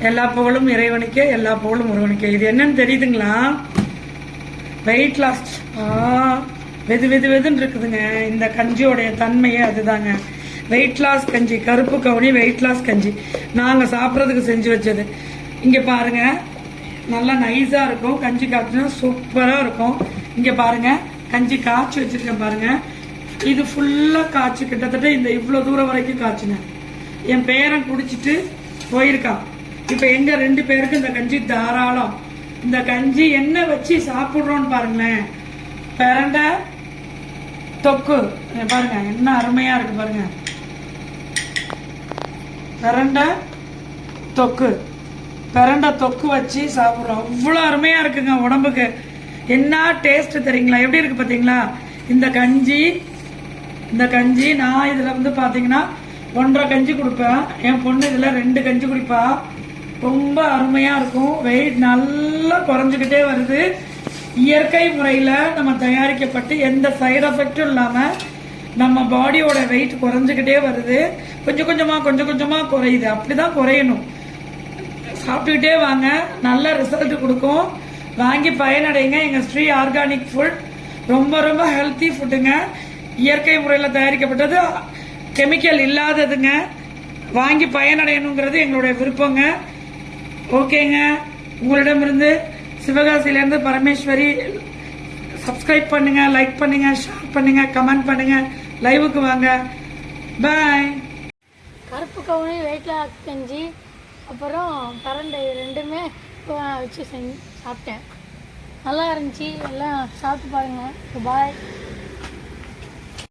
எல்லா புகழும் இறைவனுக்கே, எல்லா புகழும் ஒருவனுக்கே. இது என்னன்னு தெரியுதுங்களா? Weight loss. வெது வெது வெதுன்னு இருக்குதுங்க. இந்த கஞ்சியோடைய தன்மையே அதுதாங்க. வெயிட் லாஸ் கஞ்சி, கருப்பு கவுனி வெயிட் லாஸ் கஞ்சி நாங்கள் சாப்பிட்றதுக்கு செஞ்சு வச்சது. இங்கே பாருங்க, நல்லா நைஸாக இருக்கும். கஞ்சி காய்ச்சினா சூப்பராக இருக்கும். இங்கே பாருங்க, கஞ்சி காய்ச்சி வச்சிருக்கேன் பாருங்க. இது ஃபுல்லாக காய்ச்சி கிட்டத்தட்ட இந்த இவ்வளோ தூரம் வரைக்கும் காய்ச்சிங்க. என் பேரன் குடிச்சிட்டு போயிருக்கான். இப்போ எங்கள் 2 பேருக்கு இந்த கஞ்சி தாராளம். இந்த கஞ்சி என்ன வச்சு சாப்பிட்றோன்னு பாருங்களேன். பிரண்டை தொக்கு பாருங்க, என்ன அருமையாக இருக்கு பாருங்க. பிரண்டை தொக்கு வச்சு சாப்பிட்றோம். அவ்வளோ அருமையாக இருக்குங்க. உடம்புக்கு என்ன டேஸ்ட் தெரியுங்களா? எப்படி இருக்கு பார்த்தீங்களா? இந்த கஞ்சி நான் இதில் வந்து பார்த்தீங்கன்னா 1.5 கஞ்சி கொடுப்பேன். என் பொண்ணு இதில் 2 கஞ்சி குடிப்பா. ரொம்ப அருமையாக இருக்கும். வெயிட் நல்லா குறைஞ்சிக்கிட்டே வருது. இயற்கை முறையில் நம்ம தயாரிக்கப்பட்டு எந்த சைடு எஃபெக்டும் இல்லாமல் நம்ம பாடியோட வெயிட் குறைஞ்சிக்கிட்டே வருது. கொஞ்சம் கொஞ்சமாக குறையுது. அப்படி தான் குறையணும். சாப்பிட்டுக்கிட்டே வாங்க, நல்ல ரிசல்ட் கொடுக்கும். வாங்கி பயனடைங்க. எங்கள் ஸ்ரீ ஆர்கானிக் ஃபுட் ரொம்ப ரொம்ப ஹெல்த்தி ஃபுட்டுங்க. இயற்கை முறையில் தயாரிக்கப்பட்டது, கெமிக்கல் இல்லாததுங்க. வாங்கி பயனடையணுங்கிறது எங்களுடைய விருப்பங்க. ஓகேங்க. உங்களிடமிருந்து சிவகாசியிலேருந்து பரமேஸ்வரி. சப்ஸ்கிரைப் பண்ணுங்க, லைக் பண்ணுங்க, ஷேர் பண்ணுங்க, கமெண்ட் பண்ணுங்க, லைவுக்கு வாங்க. பாய். கருப்பு கவுனி வெயிட் லாஸ் கஞ்சி அப்புறம் பிரண்டை 2மே வச்சு சாப்பிட்டேன். நல்லா இருந்துச்சு. எல்லாம் சாப்பிட்டு பாருங்கள். பாய்.